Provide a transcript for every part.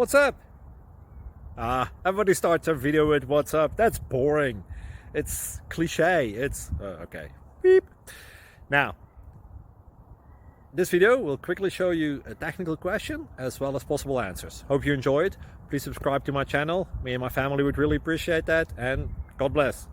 What's up? Everybody starts a video with what's up. That's boring. It's cliche. It's okay. Beep. Now, this video will quickly show you a technical question as well as possible answers. Hope you enjoyed. Please subscribe to my channel. Me and my family would really appreciate that, and God bless.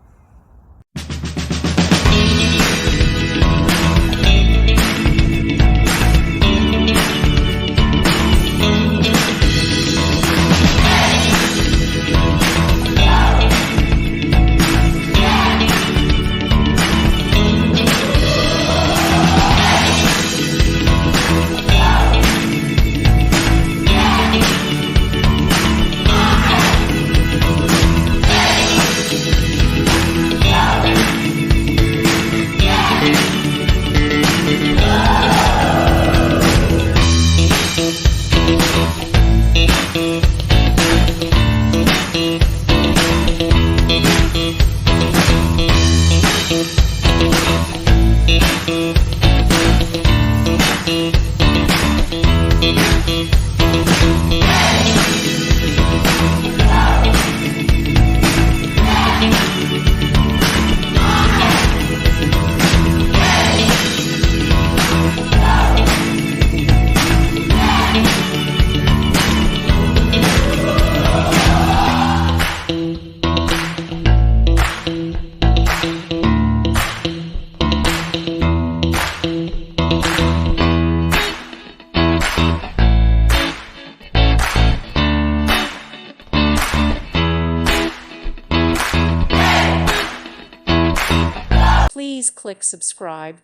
Please click subscribe.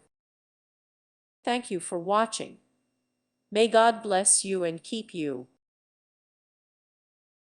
Thank you for watching. May God bless you and keep you.